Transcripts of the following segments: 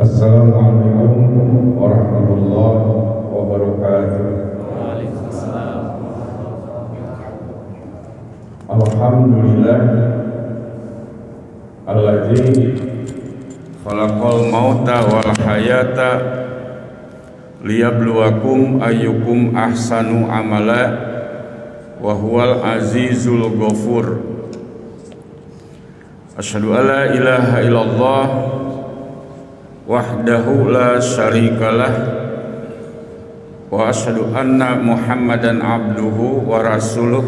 Assalamualaikum warahmatullahi wabarakatuh. Alhamdulillah alladzi khalaqal mauta wal hayata liyabluwakum ayyukum ahsanu amala wa huwal azizul ghafur. Asyhadu an la ilaha illallah wahdahu la syarikalah wa asyhadu anna Muhammadan abduhu wa rasuluh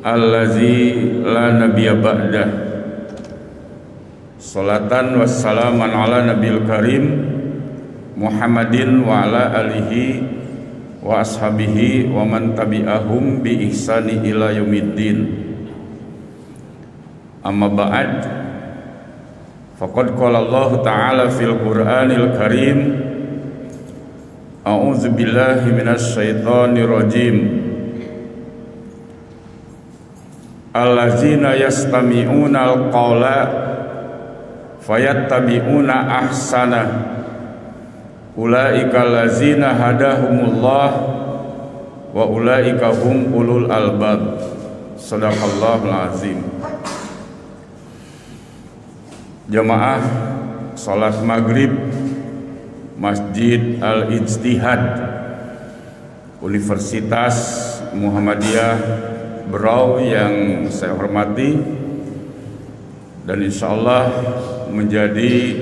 allazi la nabiyya ba'dah. Salatan wassalaman ala nabil karim Muhammadin wa ala alihi wa ashabihi wa man tabi'ahum bi ihsani ila yaumiddin. Amma ba'd. Faqad qala Allah Ta'ala fil Qur'anil Karim, a'udzu billahi minasy syaithanir rajim. Allazina yastami'una al-qawla fayattabi'una ahsana ulaika allazina hadahumullah wa ulaika hum ulul albab. Shadaqallahul azim. Jamaah salat maghrib Masjid Al-Ijtihad Universitas Muhammadiyah Berau yang saya hormati dan insyaallah menjadi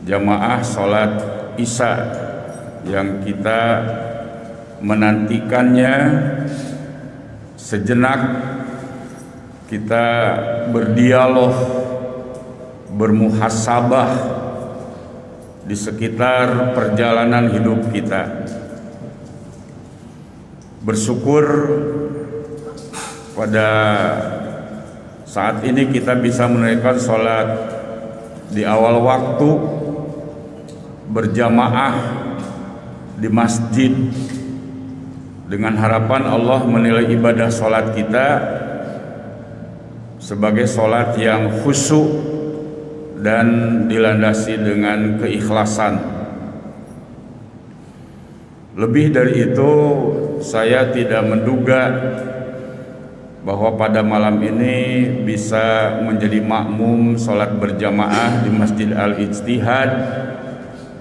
jamaah salat Isya yang kita menantikannya sejenak, kita berdialog, bermuhasabah di sekitar perjalanan hidup kita. Bersyukur pada saat ini kita bisa menunaikan sholat di awal waktu berjamaah di masjid dengan harapan Allah menilai ibadah sholat kita sebagai sholat yang khusyuk dan dilandasi dengan keikhlasan. Lebih dari itu, saya tidak menduga bahwa pada malam ini bisa menjadi makmum sholat berjamaah di Masjid Al-Ijtihad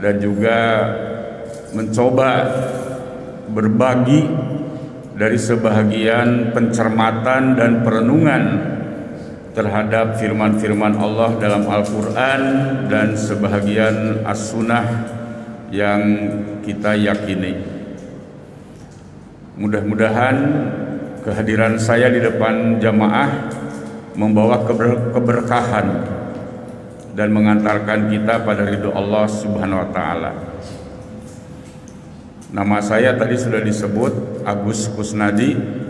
dan juga mencoba berbagi dari sebahagian pencermatan dan perenungan terhadap firman-firman Allah dalam Al-Quran dan sebahagian as-sunnah yang kita yakini. Mudah-mudahan kehadiran saya di depan jamaah membawa keberkahan dan mengantarkan kita pada ridho Allah Subhanahu wa Ta'ala. Nama saya tadi sudah disebut Agus Kusnadi.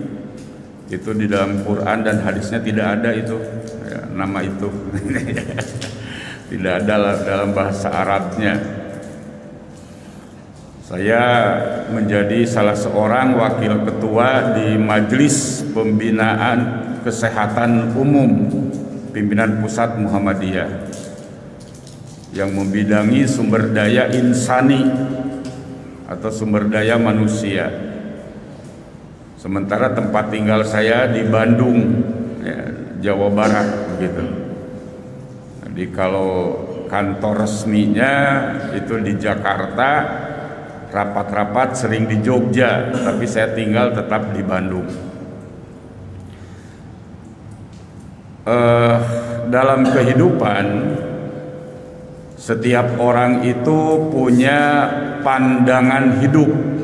Itu di dalam Quran dan hadisnya tidak ada itu ya, nama itu tidak ada dalam bahasa Arabnya. Saya menjadi salah seorang wakil ketua di Majelis Pembinaan Kesehatan Umum Pimpinan Pusat Muhammadiyah yang membidangi sumber daya insani atau sumber daya manusia. Sementara tempat tinggal saya di Bandung, ya, Jawa Barat begitu. Jadi kalau kantor resminya itu di Jakarta, rapat-rapat sering di Jogja, tapi saya tinggal tetap di Bandung. Dalam kehidupan, setiap orang itu punya pandangan hidup.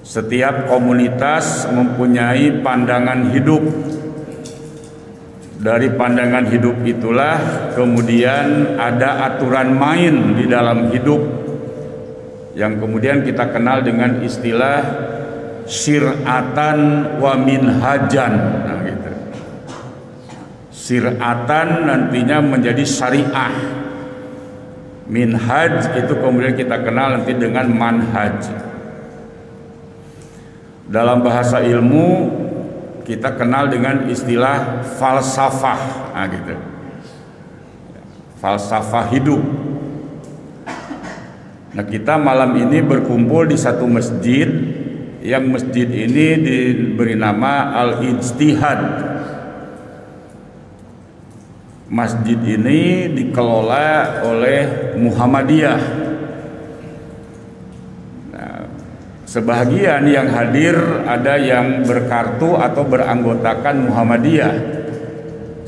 Setiap komunitas mempunyai pandangan hidup. Dari pandangan hidup itulah kemudian ada aturan main di dalam hidup yang kemudian kita kenal dengan istilah syir'atan wa minhajan. Nah, gitu. Syir'atan nantinya menjadi syariah. Minhaj itu kemudian kita kenal nanti dengan manhaj. Dalam bahasa ilmu kita kenal dengan istilah falsafah, nah gitu. Falsafah hidup. Nah, kita malam ini berkumpul di satu masjid, yang masjid ini diberi nama Al-Ijtihad. Masjid ini dikelola oleh Muhammadiyah. Nah, sebahagian yang hadir ada yang berkartu atau beranggotakan Muhammadiyah.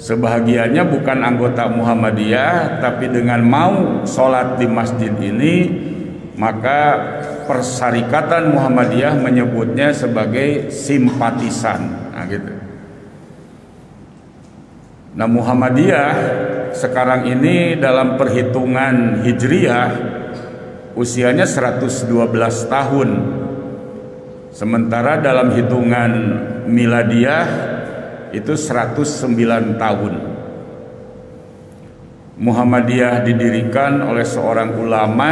Sebahagiannya bukan anggota Muhammadiyah, tapi dengan mau sholat di masjid ini, maka Persyarikatan Muhammadiyah menyebutnya sebagai simpatisan. Nah, gitu. Nah, Muhammadiyah sekarang ini dalam perhitungan Hijriyah usianya 112 tahun. Sementara dalam hitungan Miladiyah itu 109 tahun. Muhammadiyah didirikan oleh seorang ulama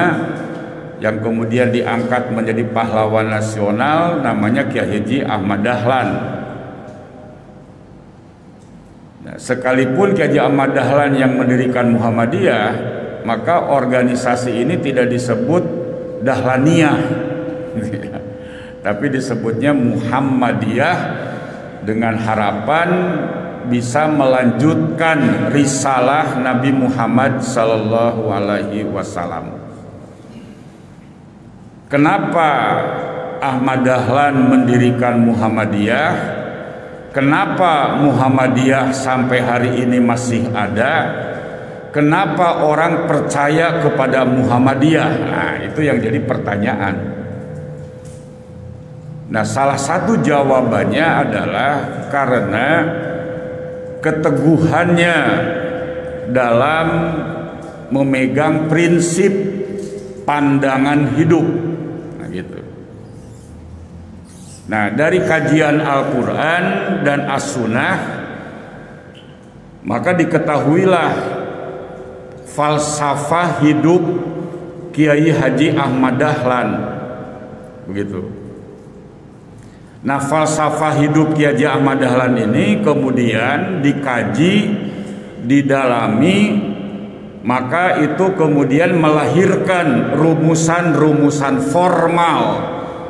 yang kemudian diangkat menjadi pahlawan nasional, namanya Kiai Haji Ahmad Dahlan. Nah, sekalipun Kiai Haji Ahmad Dahlan yang mendirikan Muhammadiyah, maka organisasi ini tidak disebut Dahlaniyah, tapi disebutnya Muhammadiyah, dengan harapan bisa melanjutkan risalah Nabi Muhammad sallallahu alaihi wasallam. Kenapa Ahmad Dahlan mendirikan Muhammadiyah? Kenapa Muhammadiyah sampai hari ini masih ada? Kenapa orang percaya kepada Muhammadiyah? Nah, itu yang jadi pertanyaan. Nah, salah satu jawabannya adalah karena keteguhannya dalam memegang prinsip pandangan hidup. Nah, gitu. Nah, dari kajian Al-Quran dan As-Sunnah, maka diketahuilah falsafah hidup Kiai Haji Ahmad Dahlan. Begitu. Nah, falsafah hidup Kiai Haji Ahmad Dahlan ini kemudian dikaji, didalami, maka itu kemudian melahirkan rumusan-rumusan formal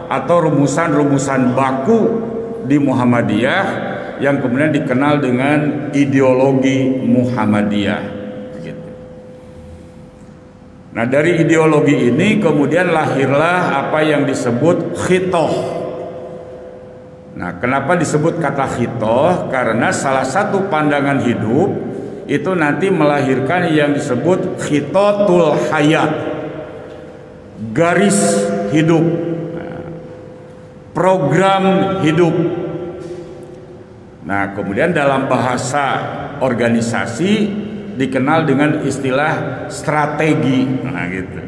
atau rumusan-rumusan baku di Muhammadiyah yang kemudian dikenal dengan ideologi Muhammadiyah. Gitu. Nah, dari ideologi ini kemudian lahirlah apa yang disebut khitoh. Nah, kenapa disebut kata khitoh? Karena salah satu pandangan hidup itu nanti melahirkan yang disebut khitotul hayat, garis hidup, program hidup. Nah, kemudian dalam bahasa organisasi dikenal dengan istilah strategi. Nah, gitu.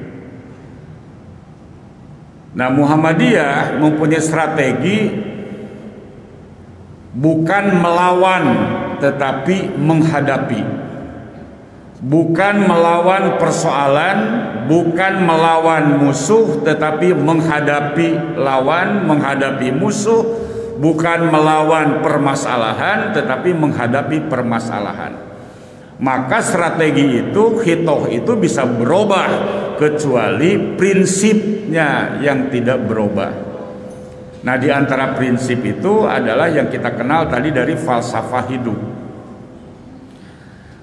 Nah, Muhammadiyah mempunyai strategi bukan melawan tetapi menghadapi, bukan melawan persoalan, bukan melawan musuh tetapi menghadapi lawan, menghadapi musuh, bukan melawan permasalahan tetapi menghadapi permasalahan. Maka strategi itu, khitoh itu bisa berubah kecuali prinsipnya yang tidak berubah. Nah, di antara prinsip itu adalah yang kita kenal tadi dari falsafah hidup.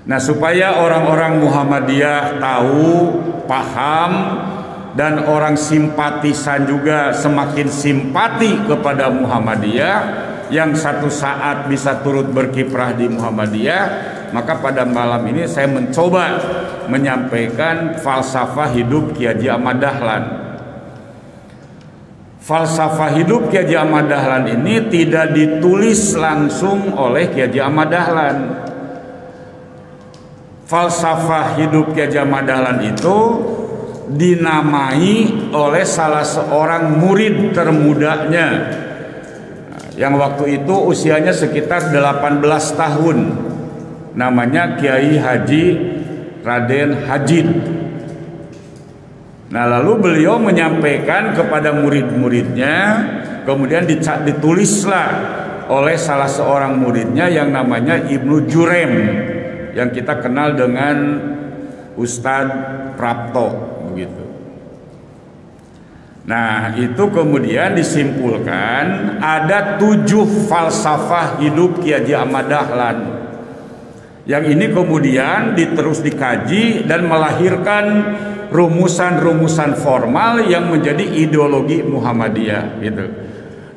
Nah, supaya orang-orang Muhammadiyah tahu, paham, dan orang simpatisan juga semakin simpati kepada Muhammadiyah, yang satu saat bisa turut berkiprah di Muhammadiyah, maka pada malam ini saya mencoba menyampaikan falsafah hidup Kiai Haji Ahmad Dahlan. Falsafah hidup Kiai Haji Ahmad Dahlan ini tidak ditulis langsung oleh Kiai Haji Ahmad Dahlan. Falsafah hidup Kiai Haji Ahmad Dahlan itu dinamai oleh salah seorang murid termudanya, yang waktu itu usianya sekitar 18 tahun. Namanya Kiai Haji Raden Hajid. Nah, lalu beliau menyampaikan kepada murid-muridnya, kemudian ditulislah oleh salah seorang muridnya yang namanya Ibnu Jurem, yang kita kenal dengan Ustadz Prapto, begitu. Nah, itu kemudian disimpulkan ada 7 falsafah hidup Ki Haji Ahmad Dahlan. Yang ini kemudian terus dikaji dan melahirkan rumusan-rumusan formal yang menjadi ideologi Muhammadiyah gitu.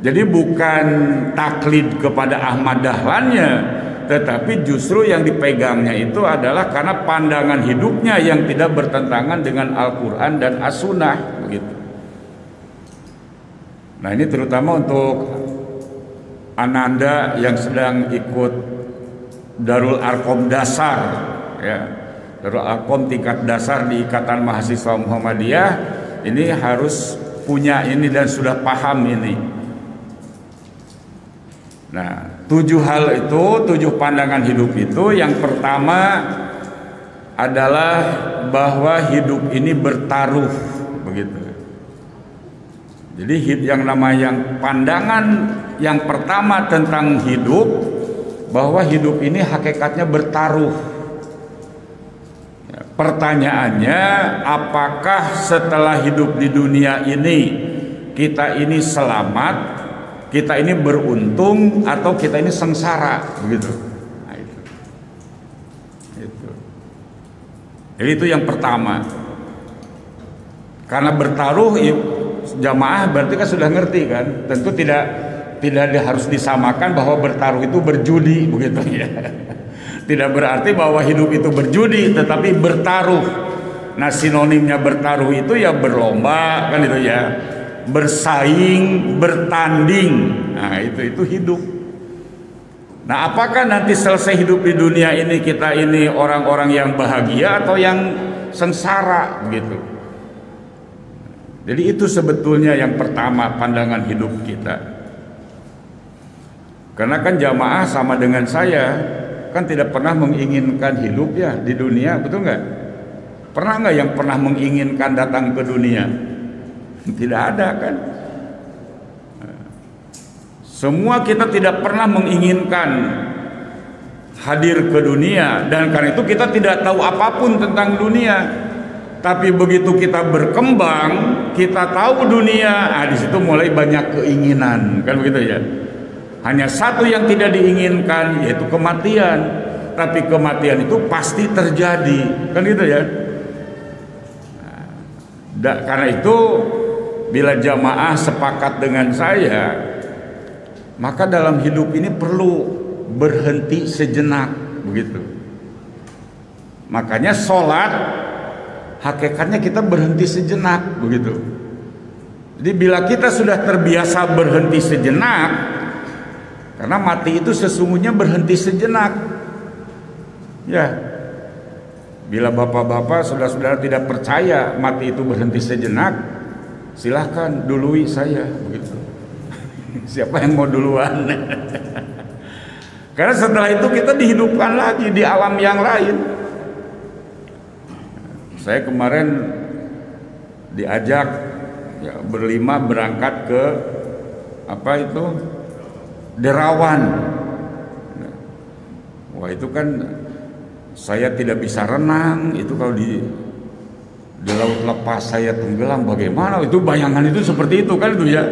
Jadi bukan taklid kepada Ahmad Dahlannya, tetapi justru yang dipegangnya itu adalah karena pandangan hidupnya yang tidak bertentangan dengan Al-Quran dan As-Sunnah begitu. Nah, ini terutama untuk Ananda yang sedang ikut Darul Arkom dasar, ya, Darul Arkom tingkat dasar di Ikatan Mahasiswa Muhammadiyah, ini harus punya ini dan sudah paham ini. Nah, 7 hal itu, 7 pandangan hidup itu, yang pertama adalah bahwa hidup ini bertaruh begitu. Jadi yang namanya pandangan yang pertama tentang hidup, bahwa hidup ini hakikatnya bertaruh. Pertanyaannya, apakah setelah hidup di dunia ini kita ini selamat, kita ini beruntung, atau kita ini sengsara begitu. Nah, itu. Jadi itu yang pertama. Karena bertaruh, jamaah berarti kan sudah ngerti kan, tentu tidak harus disamakan bahwa bertaruh itu berjudi begitu ya. Tidak berarti bahwa hidup itu berjudi, tetapi bertaruh. Nah, sinonimnya bertaruh itu ya berlomba kan itu ya, bersaing, bertanding. Nah, itu hidup. Nah, apakah nanti selesai hidup di dunia ini kita ini orang-orang yang bahagia atau yang sengsara begitu. Jadi itu sebetulnya yang pertama pandangan hidup kita. Karena kan jamaah sama dengan saya, kan tidak pernah menginginkan hidup ya di dunia, betul nggak? Pernah nggak yang pernah menginginkan datang ke dunia? Tidak ada kan? Semua kita tidak pernah menginginkan hadir ke dunia, dan karena itu kita tidak tahu apapun tentang dunia. Tapi begitu kita berkembang, kita tahu dunia, di situ mulai banyak keinginan, kan begitu ya. Hanya satu yang tidak diinginkan, yaitu kematian. Tapi kematian itu pasti terjadi, kan gitu ya. Karena itu bila jamaah sepakat dengan saya, maka dalam hidup ini perlu berhenti sejenak, begitu. Makanya sholat hakikatnya kita berhenti sejenak begitu. Jadi bila kita sudah terbiasa berhenti sejenak, karena mati itu sesungguhnya berhenti sejenak. Ya, bila bapak-bapak saudara-saudara tidak percaya mati itu berhenti sejenak, silahkan dului saya begitu. Siapa yang mau duluan? Karena setelah itu kita dihidupkan lagi di alam yang lain. Saya kemarin diajak ya, berlima berangkat ke Derawan. Wah, itu kan saya tidak bisa renang, itu kalau di laut lepas saya tenggelam bagaimana? Itu bayangan itu seperti itu kan itu ya.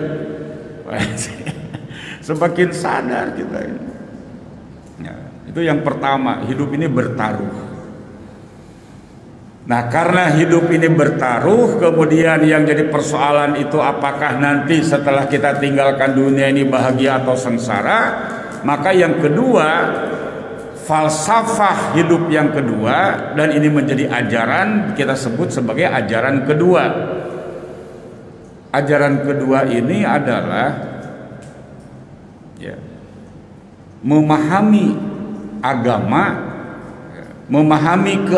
Semakin sadar kita ini. Ya, itu yang pertama, hidup ini bertaruh. Nah, karena hidup ini bertaruh, kemudian yang jadi persoalan itu apakah nanti setelah kita tinggalkan dunia ini bahagia atau sengsara. Maka yang kedua, falsafah hidup yang kedua, dan ini menjadi ajaran, kita sebut sebagai ajaran kedua. Ajaran kedua ini adalah ya, memahami agama, memahami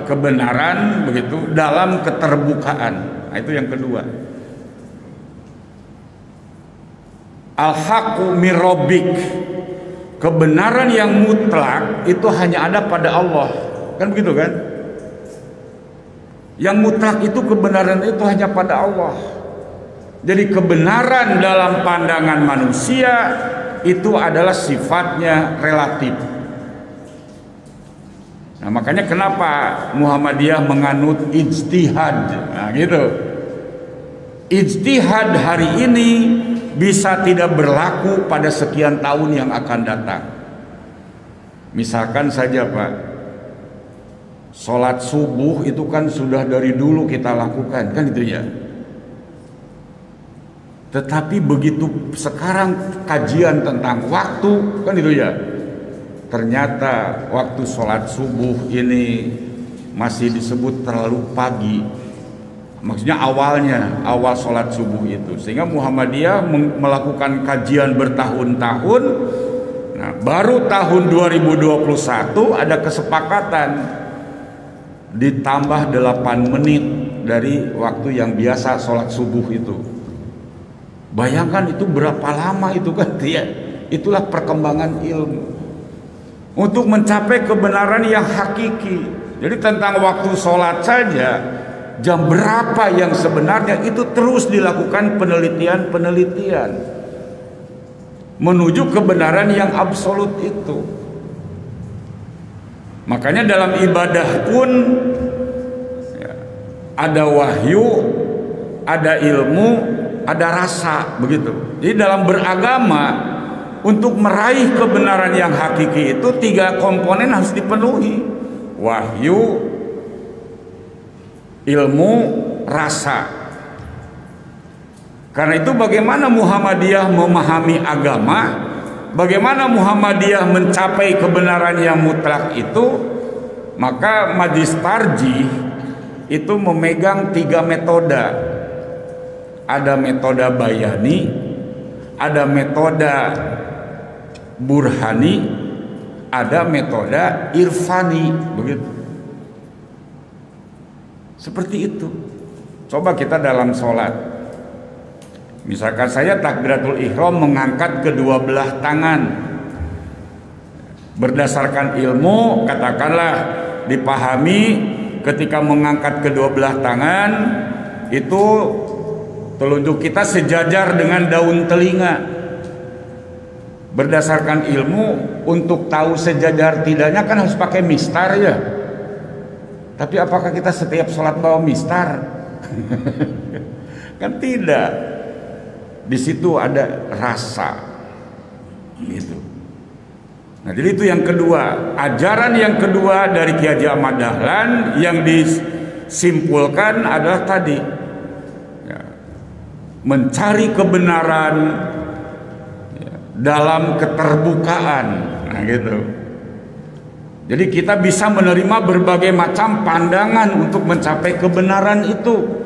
kebenaran begitu dalam keterbukaan. Nah, itu yang kedua. Al-haqqu mir rabbik, kebenaran yang mutlak itu hanya ada pada Allah, kan begitu kan? Yang mutlak itu kebenaran itu hanya pada Allah. Jadi kebenaran dalam pandangan manusia itu adalah sifatnya relatif. Nah, makanya kenapa Muhammadiyah menganut ijtihad, nah gitu. ijtihad hari ini bisa tidak berlaku pada sekian tahun yang akan datang. Misalkan saja Pak, sholat subuh itu kan sudah dari dulu kita lakukan, kan itu ya. Tetapi begitu sekarang kajian tentang waktu, kan itu ya, ternyata waktu sholat subuh ini masih disebut terlalu pagi. Maksudnya awal sholat subuh itu, sehingga Muhammadiyah melakukan kajian bertahun-tahun. Nah, baru tahun 2021 ada kesepakatan ditambah 8 menit dari waktu yang biasa sholat subuh itu. Bayangkan itu berapa lama itu kan ya. Itulah perkembangan ilmu untuk mencapai kebenaran yang hakiki. Jadi tentang waktu sholat saja, jam berapa yang sebenarnya, itu terus dilakukan penelitian menuju kebenaran yang absolut itu. Makanya dalam ibadah pun ya, ada wahyu, ada ilmu, ada rasa, begitu. Jadi dalam beragama, untuk meraih kebenaran yang hakiki itu 3 komponen harus dipenuhi: wahyu, ilmu, rasa. Karena itu bagaimana Muhammadiyah memahami agama, bagaimana Muhammadiyah mencapai kebenaran yang mutlak itu, maka Majlis Tarjih itu memegang 3 metode. Ada metode bayani, ada metode burhani, ada metode irfani, begitu. Seperti itu. Coba kita dalam sholat, misalkan saya takbiratul ihram mengangkat kedua belah tangan, berdasarkan ilmu katakanlah dipahami ketika mengangkat kedua belah tangan itu telunjuk kita sejajar dengan daun telinga. Berdasarkan ilmu, untuk tahu sejajar tidaknya kan harus pakai mistar ya. Tapi apakah kita setiap sholat bawa mistar? Kan tidak. Di situ ada rasa, gitu. Nah, jadi itu yang kedua, ajaran yang kedua dari Kiai Haji Ahmad Dahlan yang disimpulkan adalah tadi, ya, mencari kebenaran ya, dalam keterbukaan, nah gitu. Jadi kita bisa menerima berbagai macam pandangan untuk mencapai kebenaran itu.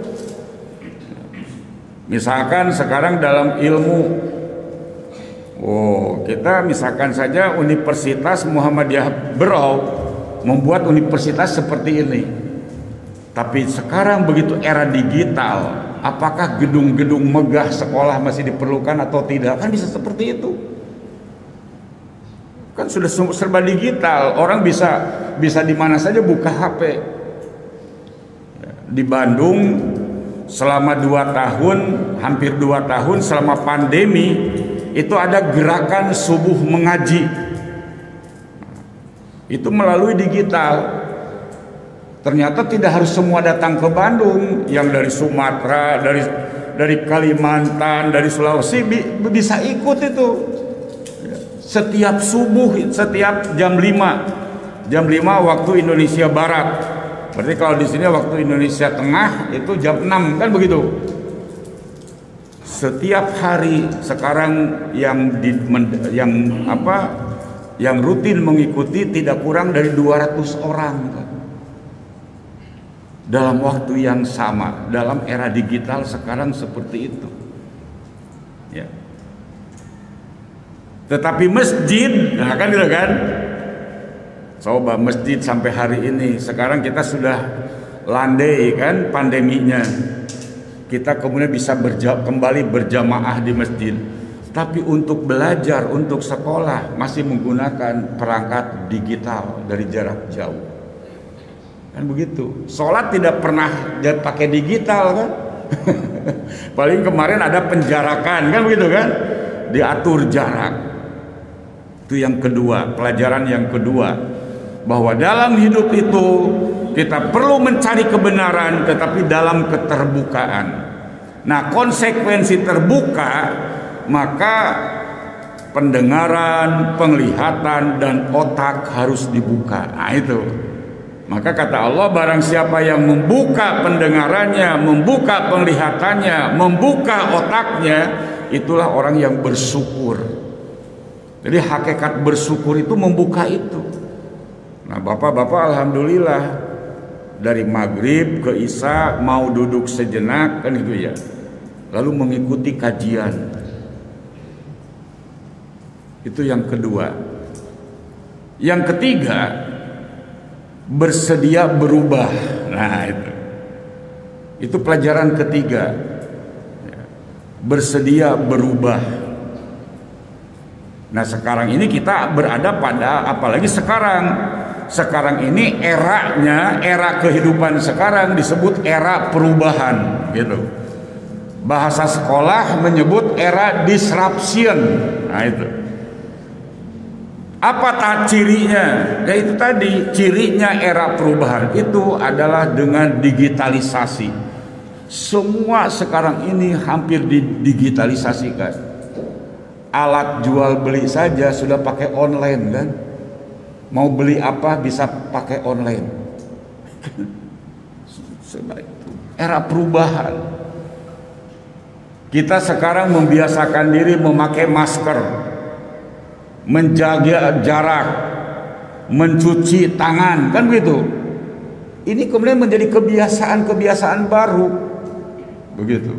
Misalkan sekarang dalam ilmu, kita misalkan saja Universitas Muhammadiyah Berau membuat universitas seperti ini. Tapi sekarang begitu era digital, apakah gedung-gedung megah sekolah masih diperlukan atau tidak? Kan bisa seperti itu. Kan sudah serba digital, orang bisa di mana saja buka HP. Di Bandung selama 2 tahun, hampir 2 tahun selama pandemi itu ada gerakan subuh mengaji. Itu melalui digital. Ternyata tidak harus semua datang ke Bandung, yang dari Sumatera, dari Kalimantan, dari Sulawesi bisa ikut itu. Setiap subuh, setiap jam 5 waktu Indonesia Barat. Berarti kalau di sini waktu Indonesia Tengah itu jam 6, kan begitu. Setiap hari sekarang yang rutin mengikuti tidak kurang dari 200 orang dalam waktu yang sama. Dalam era digital sekarang seperti itu, ya. Tetapi masjid, nah kan gitu kan. Coba masjid sampai hari ini, sekarang kita sudah landai kan pandeminya. Kita kemudian bisa kembali berjamaah di masjid. Tapi untuk belajar, untuk sekolah masih menggunakan perangkat digital dari jarak jauh. Kan begitu. Sholat tidak pernah pakai digital kan. Paling kemarin ada penjarakan kan begitu kan. Diatur jarak. Itu yang kedua, pelajaran yang kedua, bahwa dalam hidup itu kita perlu mencari kebenaran tetapi dalam keterbukaan. Nah, konsekuensi terbuka, maka pendengaran, penglihatan, dan otak harus dibuka. Nah itu. Maka kata Allah, barang siapa yang membuka pendengarannya, membuka penglihatannya, membuka otaknya, itulah orang yang bersyukur. Jadi hakikat bersyukur itu membuka itu. Nah bapak-bapak alhamdulillah, dari maghrib ke isya mau duduk sejenak kan gitu ya, lalu mengikuti kajian. Itu yang kedua. Yang ketiga, bersedia berubah. Nah itu pelajaran ketiga. Bersedia berubah. Nah sekarang ini kita berada pada, apalagi sekarang ini eranya, era kehidupan sekarang disebut era perubahan gitu. Bahasa sekolah menyebut era disruption. Nah itu. Apa cirinya? Ya itu tadi, cirinya era perubahan itu adalah dengan digitalisasi. Semua sekarang ini hampir didigitalisasikan. Alat jual beli saja sudah pakai online kan? Mau beli apa bisa pakai online. Era perubahan. Kita sekarang membiasakan diri memakai masker, menjaga jarak, mencuci tangan, kan begitu. Ini kemudian menjadi kebiasaan-kebiasaan baru, begitu.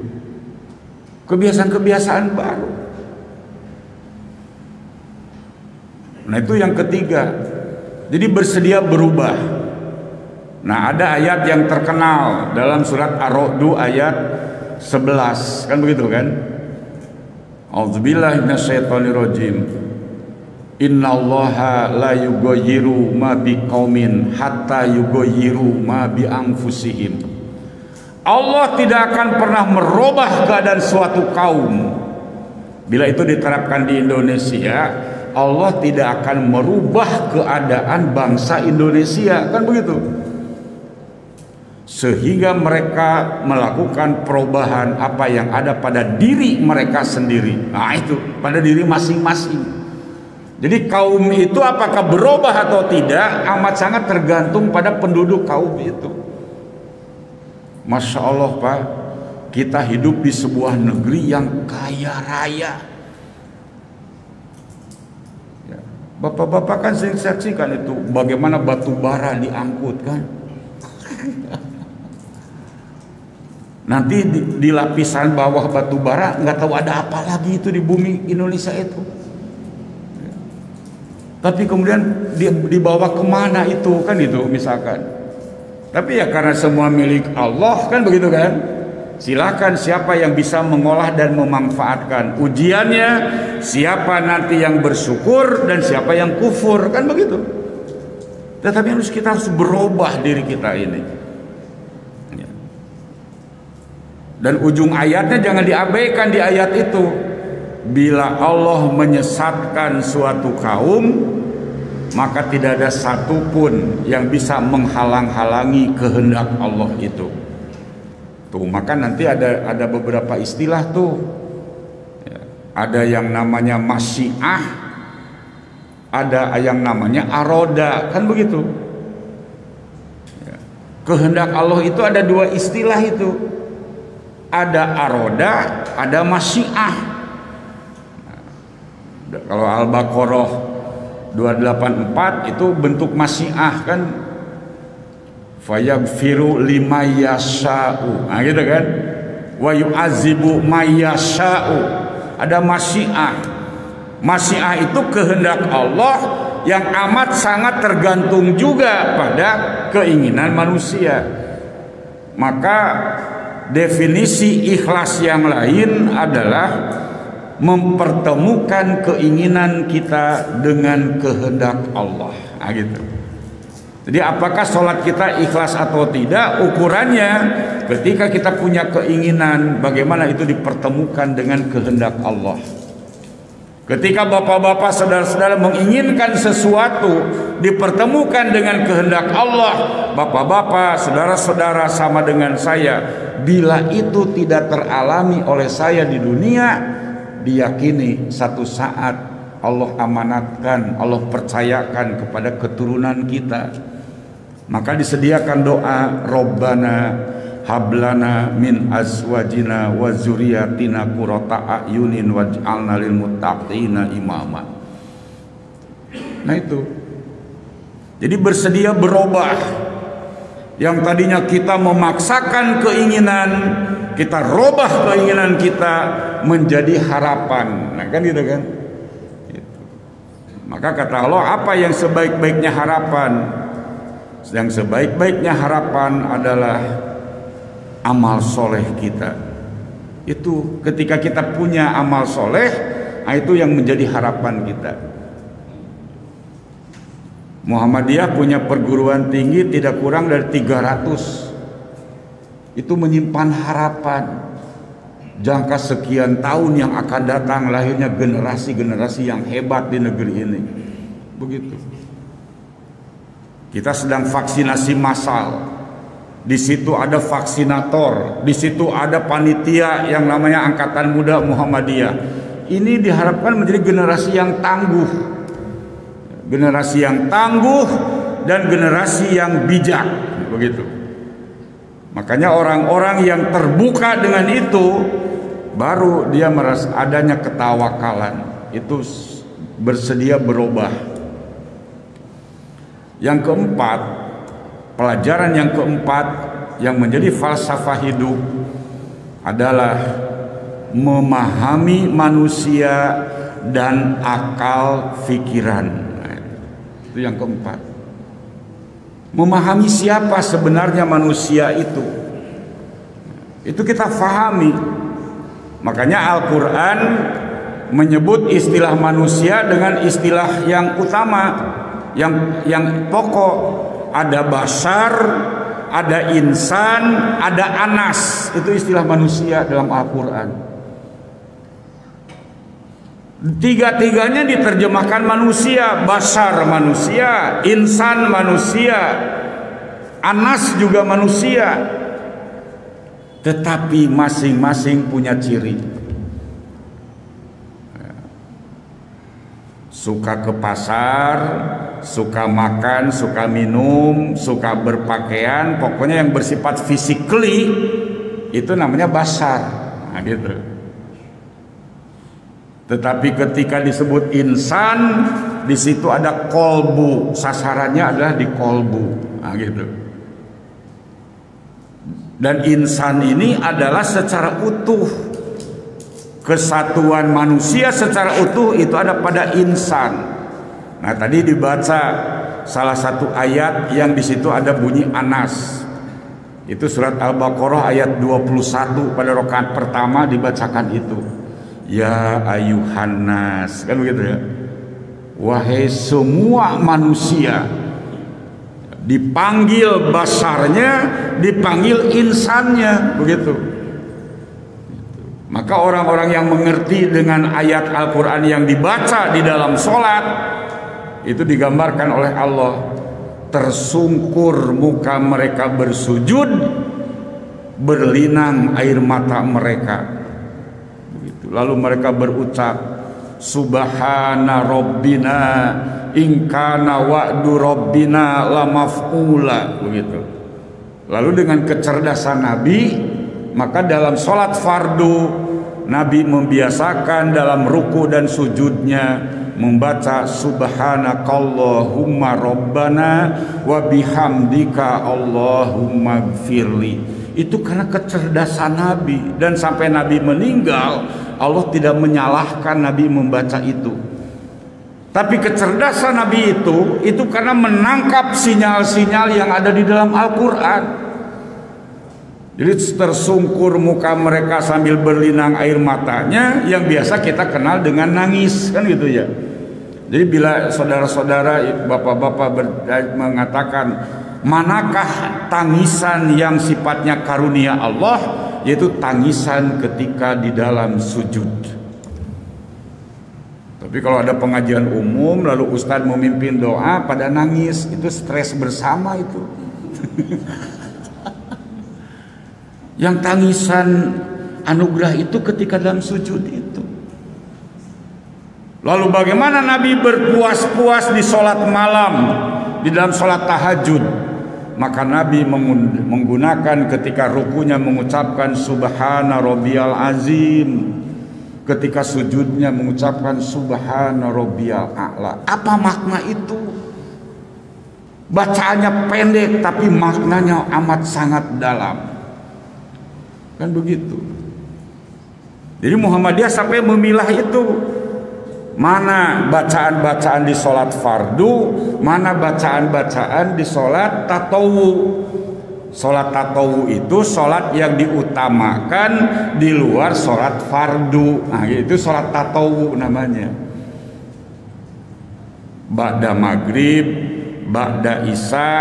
Kebiasaan-kebiasaan baru. Nah itu yang ketiga. Jadi bersedia berubah. Nah ada ayat yang terkenal dalam surat Ar-Ra'd ayat 11, kan begitu kan? A'udzubillahi minasyaitonirrajim. Innallaha la yughayyiru ma biqaumin hatta yughayyiru ma bi anfusihim. Allah tidak akan pernah merubah keadaan suatu kaum. Bila itu diterapkan di Indonesia, Allah tidak akan merubah keadaan bangsa Indonesia, kan begitu? Sehingga mereka melakukan perubahan apa yang ada pada diri mereka sendiri. Nah itu, pada diri masing-masing. Jadi kaum itu apakah berubah atau tidak amat sangat tergantung pada penduduk kaum itu. Masya Allah Pak, kita hidup di sebuah negeri yang kaya raya. Ya, bapak-bapak kan sering saksikan itu bagaimana batu bara diangkut kan. Nanti di lapisan bawah batu bara nggak tahu ada apa lagi itu di bumi Indonesia itu. Tapi kemudian dibawa kemana itu kan itu misalkan. Tapi ya karena semua milik Allah kan begitu kan. Silakan siapa yang bisa mengolah dan memanfaatkan. Ujiannya siapa nanti yang bersyukur dan siapa yang kufur kan begitu. Tetapi kita harus berubah diri kita ini. Dan ujung ayatnya jangan diabaikan di ayat itu. Bila Allah menyesatkan suatu kaum, maka tidak ada satupun yang bisa menghalang-halangi kehendak Allah itu. Tuh, maka nanti ada beberapa istilah tuh. Ya, ada yang namanya masyiah, ada yang namanya aroda, kan begitu. Ya. Kehendak Allah itu ada dua istilah itu. Ada aroda, ada masyiah. Kalau Al-Baqarah 284 itu bentuk masyiah kan, fayaghfiru limayyasha'u, nah gitu kan, wa yu'adzibu mayyasha'u. Ada masyiah. Masyiah itu kehendak Allah yang amat sangat tergantung juga pada keinginan manusia. Maka definisi ikhlas yang lain adalah mempertemukan keinginan kita dengan kehendak Allah. Nah, gitu. Jadi apakah sholat kita ikhlas atau tidak, ukurannya ketika kita punya keinginan bagaimana itu dipertemukan dengan kehendak Allah. Ketika bapak-bapak, saudara-saudara menginginkan sesuatu dipertemukan dengan kehendak Allah, bapak-bapak, saudara-saudara sama dengan saya, bila itu tidak teralami oleh saya di dunia, diyakini satu saat Allah amanatkan, Allah percayakan kepada keturunan kita. Maka disediakan doa, Rabbana hablana min azwajina wa zuriyatina qurrata a'yunin waj'alna lil muttaqina imama. Nah itu. Jadi bersedia berubah. Yang tadinya kita memaksakan keinginan, kita robah keinginan kita menjadi harapan. Nah kan gitu kan. Gitu. Maka kata Allah, apa yang sebaik-baiknya harapan? Yang sebaik-baiknya harapan adalah amal soleh kita. Itu ketika kita punya amal soleh, nah itu yang menjadi harapan kita. Muhammadiyah punya perguruan tinggi tidak kurang dari 300. Itu menyimpan harapan jangka sekian tahun yang akan datang lahirnya generasi-generasi yang hebat di negeri ini. Begitu. Kita sedang vaksinasi massal. Di situ ada vaksinator, di situ ada panitia yang namanya Angkatan Muda Muhammadiyah. Ini diharapkan menjadi generasi yang tangguh. Generasi yang tangguh dan generasi yang bijak, begitu. Makanya orang-orang yang terbuka dengan itu baru dia merasa adanya ketawakalan, itu bersedia berubah. Yang keempat, pelajaran yang keempat yang menjadi falsafah hidup adalah memahami manusia dan akal pikiran. Nah, itu yang keempat. Memahami siapa sebenarnya manusia itu. Itu kita fahami. Makanya Al-Quran menyebut istilah manusia dengan istilah yang utama, yang pokok. Ada basar, ada insan, ada anas. Itu istilah manusia dalam Al-Quran. Tiga-tiganya diterjemahkan manusia. Basar manusia, insan manusia, anas juga manusia. Tetapi masing-masing punya ciri. Suka ke pasar, suka makan, suka minum, suka berpakaian, pokoknya yang bersifat physically itu namanya basar. Nah, gitu. Tetapi ketika disebut insan, di situ ada kolbu, sasarannya adalah di kolbu. Nah, gitu. Dan insan ini adalah secara utuh. Kesatuan manusia secara utuh itu ada pada insan. Nah, tadi dibaca salah satu ayat yang di situ ada bunyi anas. Itu surat Al-Baqarah ayat 21 pada rakaat pertama dibacakan itu. Ya ayuhan nas, kan begitu ya. Wahai semua manusia. Dipanggil basarnya, dipanggil insannya, begitu. Maka orang-orang yang mengerti dengan ayat Al-Quran yang dibaca di dalam sholat, itu digambarkan oleh Allah, tersungkur muka mereka bersujud, berlinang air mata mereka. Begitu. Lalu mereka berucap, Subhana Rabbina ingkana wa'du Rabbina lamaf'ula. Begitu. Lalu dengan kecerdasan Nabi, maka dalam sholat fardu Nabi membiasakan dalam ruku dan sujudnya membaca Subhanakallahumma Rabbana wa bihamdika Allahumma gfirli. Itu karena kecerdasan Nabi, dan sampai Nabi meninggal Allah tidak menyalahkan Nabi membaca itu. Tapi kecerdasan Nabi itu karena menangkap sinyal-sinyal yang ada di dalam Al-Quran. Jadi tersungkur muka mereka sambil berlinang air matanya, yang biasa kita kenal dengan nangis, kan gitu ya. Jadi bila saudara-saudara, bapak-bapak mengatakan manakah tangisan yang sifatnya karunia Allah, yaitu tangisan ketika di dalam sujud. Tapi kalau ada pengajian umum lalu ustadz memimpin doa pada nangis, itu stres bersama itu. Yang tangisan anugerah itu ketika dalam sujud itu. Lalu bagaimana Nabi berpuas-puas di sholat malam, di dalam sholat tahajud? Maka Nabi menggunakan ketika rukunya mengucapkan Subhana Rabbiyal Azim, ketika sujudnya mengucapkan Subhana Rabbiyal A'la. Apa makna itu? Bacaannya pendek tapi maknanya amat sangat dalam. Kan begitu. Jadi Muhammadiyah sampai memilah itu. Mana bacaan-bacaan di sholat fardu, mana bacaan-bacaan di sholat tatawu. Sholat tatawu itu sholat yang diutamakan di luar sholat fardu. Nah, itu sholat tatawu namanya. Ba'da maghrib, ba'da isya,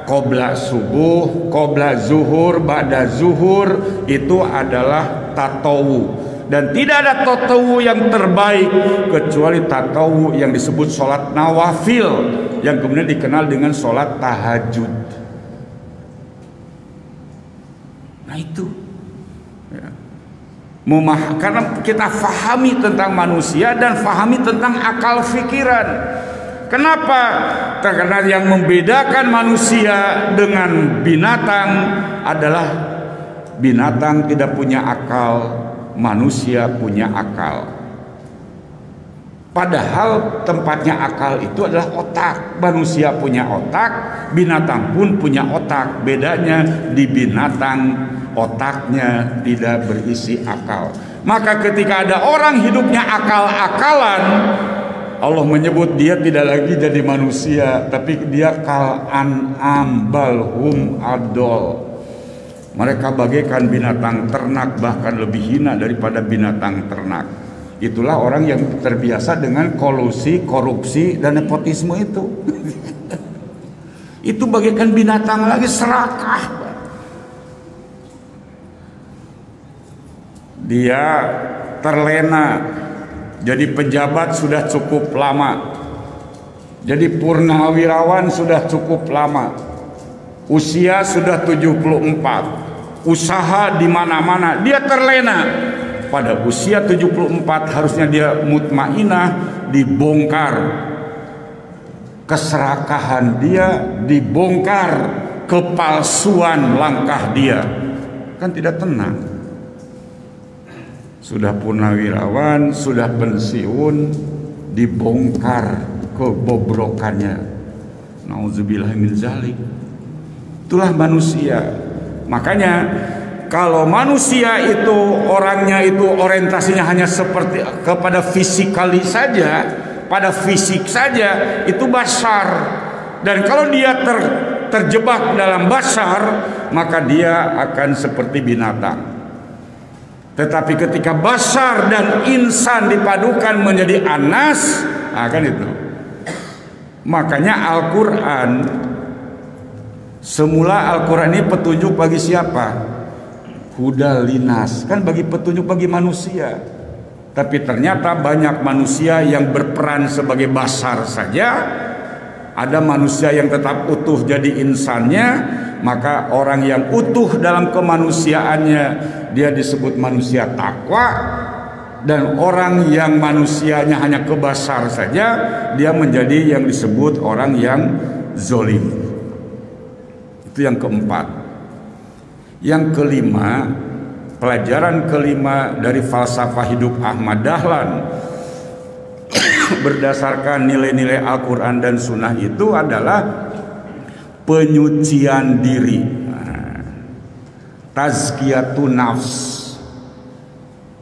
qobla subuh, qobla zuhur, ba'da zuhur, itu adalah tatawu. Dan tidak ada tatawu yang terbaik kecuali tatawu yang disebut sholat nawafil, yang kemudian dikenal dengan sholat tahajud. Nah itu ya. Karena kita fahami tentang manusia dan fahami tentang akal fikiran. Kenapa? Karena yang membedakan manusia dengan binatang adalah binatang tidak punya akal, manusia punya akal. Padahal tempatnya akal itu adalah otak. Manusia punya otak, binatang pun punya otak. Bedanya di binatang otaknya tidak berisi akal. Maka ketika ada orang hidupnya akal-akalan, Allah menyebut dia tidak lagi jadi manusia, tapi dia kal an'am balhum adol. Mereka bagaikan binatang ternak, bahkan lebih hina daripada binatang ternak. Itulah orang yang terbiasa dengan kolusi, korupsi, dan nepotisme itu. Itu bagaikan binatang lagi, serakah. Dia terlena, jadi pejabat sudah cukup lama, jadi purnawirawan sudah cukup lama, usia sudah 74, usaha di mana-mana, dia terlena. Pada usia 74 harusnya dia mutmainah, dibongkar keserakahan dia, dibongkar kepalsuan langkah dia. Kan tidak tenang. Sudah purnawirawan, sudah pensiun, dibongkar kebobrokannya. Nauzubillah min zalik. Itulah manusia. Makanya kalau manusia itu orangnya itu orientasinya hanya seperti kepada fisikali saja, pada fisik saja, itu basar. Dan kalau dia terjebak dalam basar, maka dia akan seperti binatang. Tetapi ketika basar dan insan dipadukan menjadi anas, kan itu. Makanya Al-Quran, semula Al-Quran ini petunjuk bagi siapa? Huda linas, kan bagi petunjuk bagi manusia. Tapi ternyata banyak manusia yang berperan sebagai basar saja. Ada manusia yang tetap utuh jadi insannya. Maka orang yang utuh dalam kemanusiaannya, dia disebut manusia takwa. Dan orang yang manusianya hanya kebasar saja, dia menjadi yang disebut orang yang zolim. Itu yang keempat. Yang kelima, pelajaran kelima dari falsafah hidup Ahmad Dahlan berdasarkan nilai-nilai Al-Quran dan Sunnah itu adalah penyucian diri, tazkiyatun nafs.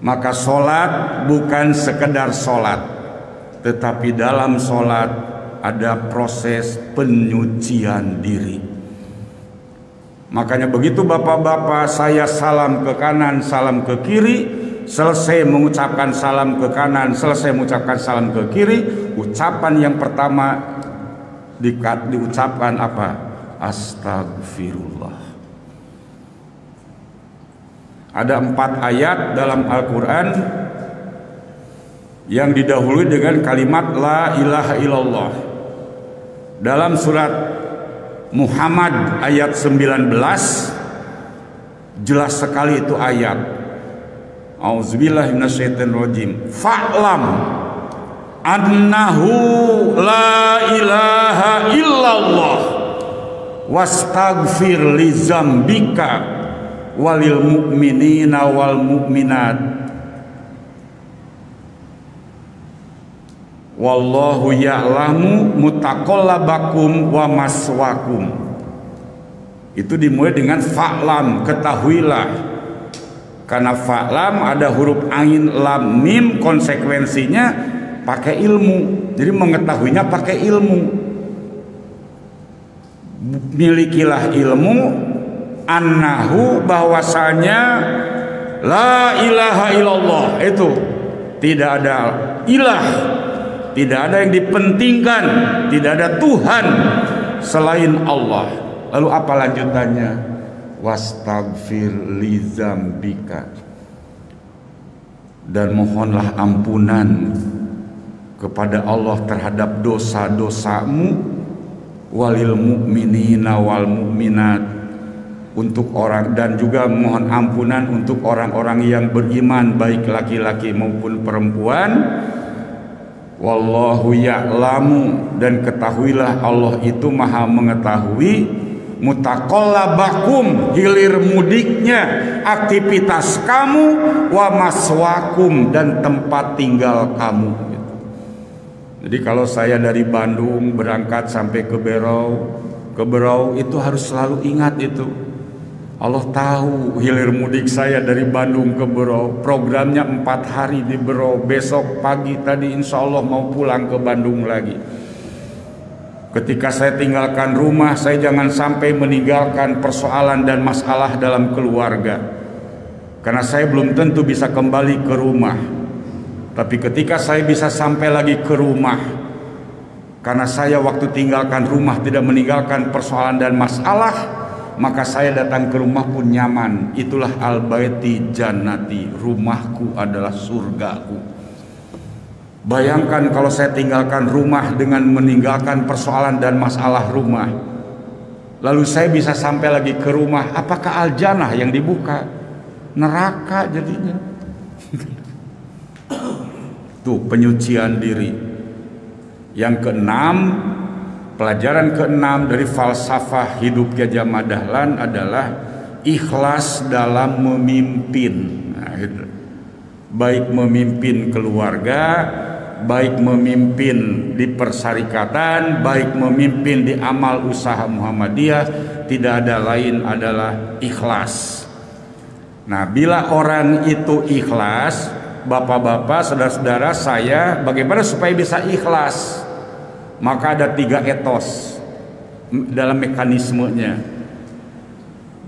Maka sholat bukan sekedar sholat, tetapi dalam sholat ada proses penyucian diri. Makanya begitu bapak-bapak saya salam ke kanan, salam ke kiri, selesai mengucapkan salam ke kanan, selesai mengucapkan salam ke kiri, ucapan yang pertama diucapkan apa? Astagfirullah. Ada 4 ayat dalam Al-Quran yang didahului dengan kalimat la ilaha illallah. Dalam surat Muhammad ayat 19 jelas sekali itu ayat. Auzubillahi minasyaitonirrajim. Fa'lam annahu la ilaha illallah wastaghfir li zambika walil mu'minina wal mu'minat wallahu ya'lamu mutaqallabakum wa maswakum. Itu dimulai dengan fa'lam, ketahuilah. Karena fa'lam ada huruf ain lam mim, konsekuensinya pakai ilmu. Jadi mengetahuinya pakai ilmu. Milikilah ilmu annahu, bahwasanya la ilaha illallah, itu tidak ada ilah, tidak ada yang dipentingkan, tidak ada Tuhan selain Allah. Lalu apa lanjutannya? Wastaghfir li zambika, dan mohonlah ampunan kepada Allah terhadap dosa-dosamu, walil mu'minina wal mu'minat, untuk orang, dan juga mohon ampunan untuk orang-orang yang beriman baik laki-laki maupun perempuan. Wallahu ya'lamu, dan ketahuilah Allah itu maha mengetahui mutaqallabakum, hilir mudiknya, aktivitas kamu, wa maswakum, dan tempat tinggal kamu. Jadi kalau saya dari Bandung berangkat sampai ke Berau itu harus selalu ingat itu. Allah tahu hilir mudik saya dari Bandung ke Berau, programnya 4 hari di Berau, besok pagi tadi insya Allah mau pulang ke Bandung lagi. Ketika saya tinggalkan rumah, saya jangan sampai meninggalkan persoalan dan masalah dalam keluarga, karena saya belum tentu bisa kembali ke rumah. Tapi ketika saya bisa sampai lagi ke rumah, karena saya waktu tinggalkan rumah tidak meninggalkan persoalan dan masalah, maka saya datang ke rumah pun nyaman. Itulah al-baiti jannati, rumahku adalah surgaku. Bayangkan kalau saya tinggalkan rumah dengan meninggalkan persoalan dan masalah rumah, lalu saya bisa sampai lagi ke rumah, apakah al-jannah yang dibuka? Neraka jadinya. Tuh penyucian diri. Yang keenam, pelajaran keenam dari falsafah hidup Gajah Madahlan adalah ikhlas dalam memimpin. Nah, itu. Baik memimpin keluarga, baik memimpin di persyarikatan, baik memimpin di amal usaha Muhammadiyah, tidak ada lain adalah ikhlas. Nah, bila orang itu ikhlas, bapak-bapak, saudara-saudara saya, bagaimana supaya bisa ikhlas? Maka ada 3 etos dalam mekanismenya: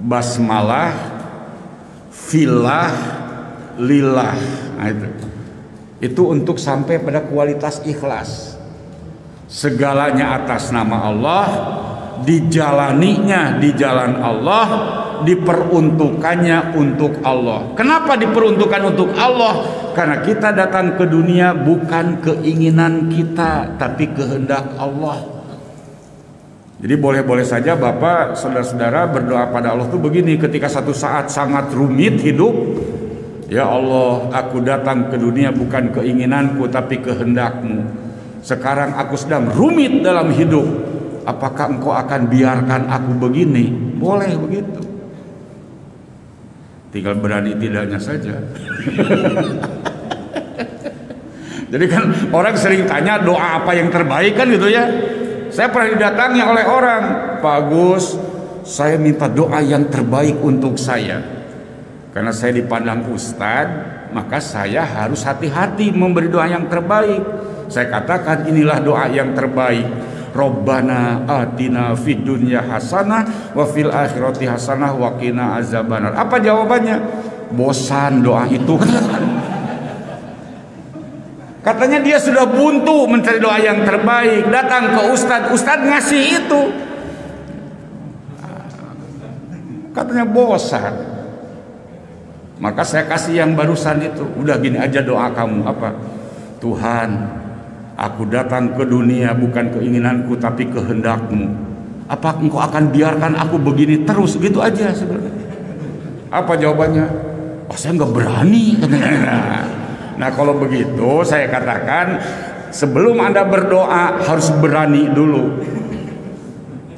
basmalah, filah, lillah. Nah, itu untuk sampai pada kualitas ikhlas. Segalanya atas nama Allah, dijalaninya di jalan Allah, diperuntukannya untuk Allah. Kenapa diperuntukkan untuk Allah? Karena kita datang ke dunia bukan keinginan kita, tapi kehendak Allah. Jadi boleh-boleh saja Bapak, saudara-saudara berdoa pada Allah tuh begini, ketika satu saat sangat rumit hidup, ya Allah, aku datang ke dunia bukan keinginanku tapi kehendakmu. Sekarang aku sedang rumit dalam hidup, apakah engkau akan biarkan aku begini? Boleh begitu. Tinggal berani tidaknya saja. Jadi kan orang sering tanya doa apa yang terbaik kan gitu ya. Saya pernah didatangi oleh orang, Pak Agus, saya minta doa yang terbaik untuk saya. Karena saya dipandang ustadz, maka saya harus hati-hati memberi doa yang terbaik. Saya katakan inilah doa yang terbaik. Rabbana atina fid dunya hasanah wa fil akhirati hasanah wa qina azabannar. Apa jawabannya? Bosan doa itu. Katanya dia sudah buntu mencari doa yang terbaik, datang ke ustadz, ustadz ngasih itu. Katanya bosan. Maka saya kasih yang barusan itu. Udah gini aja doa kamu, apa? Tuhan, aku datang ke dunia bukan keinginanku tapi kehendak-Mu. Apa Engkau akan biarkan aku begini terus? Gitu aja sebenarnya. Apa jawabannya? Oh, saya nggak berani. Nah kalau begitu saya katakan, sebelum Anda berdoa harus berani dulu.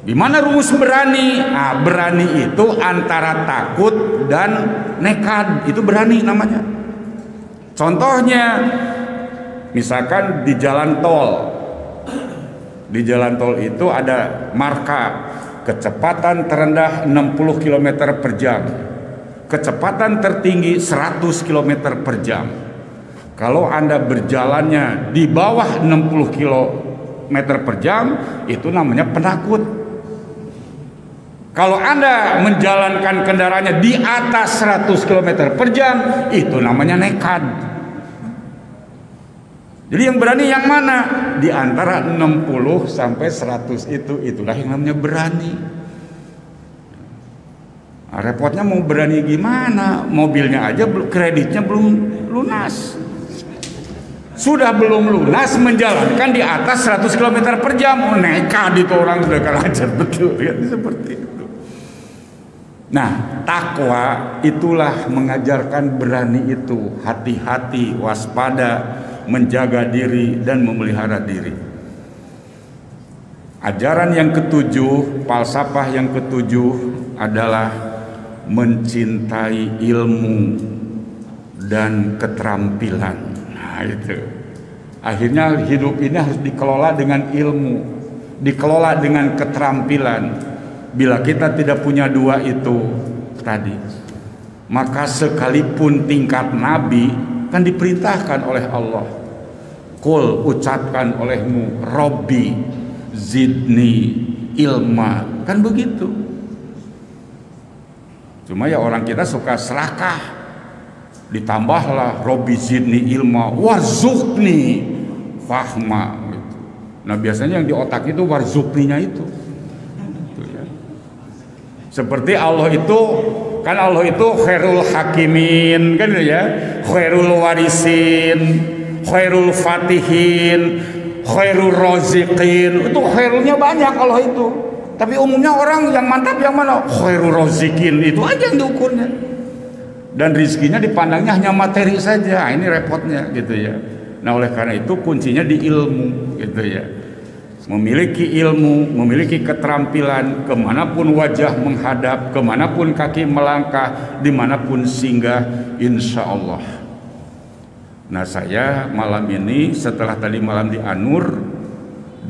Gimana rumus berani? Nah, berani itu antara takut dan nekat. Itu berani namanya. Contohnya, misalkan di jalan tol. Di jalan tol itu ada marka kecepatan terendah 60 km per jam, kecepatan tertinggi 100 km per jam. Kalau Anda berjalannya di bawah 60 km per jam, itu namanya penakut. Kalau Anda menjalankan kendaraannya di atas 100 km per jam, itu namanya nekat. Jadi yang berani yang mana? Di antara 60 sampai 100 itulah yang namanya berani. Nah, repotnya mau berani gimana? Mobilnya aja kreditnya belum lunas. Sudah belum lunas menjalankan di atas 100 km per jam. Nekat itu orang sudah kelajar betul ya, seperti itu. Nah, takwa itulah mengajarkan berani itu, hati-hati, waspada, menjaga diri dan memelihara diri. Ajaran yang ketujuh, falsafah yang ketujuh adalah mencintai ilmu dan keterampilan. Nah itu. Akhirnya hidup ini harus dikelola dengan ilmu, dikelola dengan keterampilan. Bila kita tidak punya dua itu tadi, maka sekalipun tingkat nabi kan diperintahkan oleh Allah, Qul, ucapkan olehmu, Robbi zidni ilma, kan begitu. Cuma ya orang kita suka serakah, ditambahlah Robbi zidni ilma warzuqni fahma gitu. Nah biasanya yang di otak itu warzuqninya itu ya. Seperti Allah itu kan, Allah itu khairul hakimin kan ya, khairul warisin, khairul fatihin, khairul rozikin. Itu khairulnya banyak Allah itu. Tapi umumnya orang yang mantap yang mana? Khairul rozikin, itu aja yang diukurnya. Dan rizkinya dipandangnya hanya materi saja. Nah, ini repotnya gitu ya. Nah oleh karena itu kuncinya di ilmu gitu ya. Memiliki ilmu, memiliki keterampilan, kemanapun wajah menghadap, kemanapun kaki melangkah, dimanapun singgah, insya Allah. Nah saya malam ini setelah tadi malam di Anur,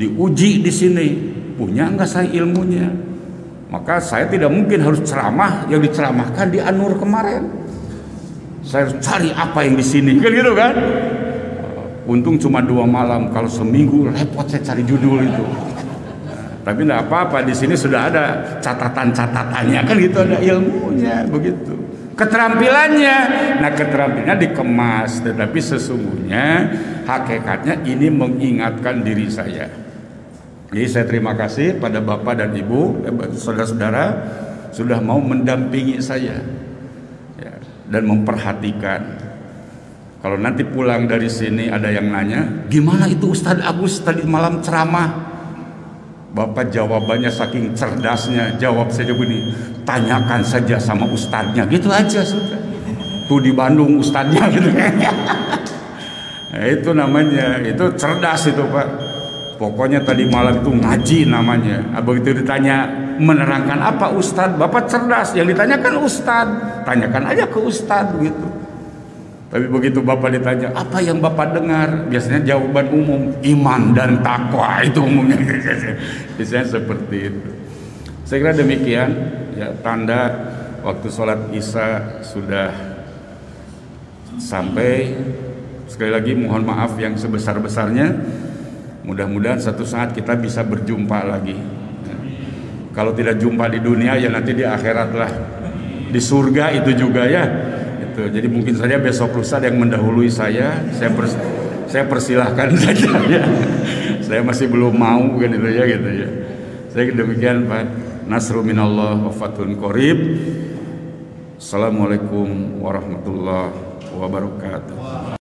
diuji di sini, punya nggak saya ilmunya? Maka saya tidak mungkin harus ceramah yang diceramahkan di Anur kemarin. Saya harus cari apa yang di sini, kan gitu kan? Untung cuma 2 malam, kalau seminggu repot saya cari judul itu. Tapi tidak apa-apa, di sini sudah ada catatan-catatannya, kan gitu, ada ilmunya begitu. Keterampilannya, nah keterampilannya dikemas, tetapi sesungguhnya hakikatnya ini mengingatkan diri saya. Jadi saya terima kasih pada Bapak dan Ibu, saudara-saudara sudah mau mendampingi saya ya, dan memperhatikan. Kalau nanti pulang dari sini ada yang nanya, gimana itu Ustadz Agus tadi malam ceramah? Bapak jawabannya saking cerdasnya, jawab saja begini, tanyakan saja sama ustadznya, gitu aja sudah. Tuh di Bandung ustadznya gitu. Nah, itu namanya, itu cerdas itu Pak. Pokoknya tadi malam itu ngaji namanya. Begitu ditanya menerangkan apa ustadz, Bapak cerdas. Yang ditanyakan ustadz, tanyakan aja ke ustadz gitu. Tapi begitu Bapak ditanya, apa yang Bapak dengar? Biasanya jawaban umum, iman dan takwa, itu umumnya. Biasanya seperti itu. Saya kira demikian, ya, tanda waktu sholat Isya sudah sampai. Sekali lagi mohon maaf yang sebesar-besarnya. Mudah-mudahan satu saat kita bisa berjumpa lagi. Kalau tidak jumpa di dunia, ya nanti di akhirat lah. Di surga itu juga ya. Jadi mungkin saja besok lusa yang mendahului saya persilahkan saja ya. Saya masih belum mau kan itu ya gitu ya. Saya demikian Pak. Nasru minallah wa fathun qarib. Assalamualaikum warahmatullahi wabarakatuh.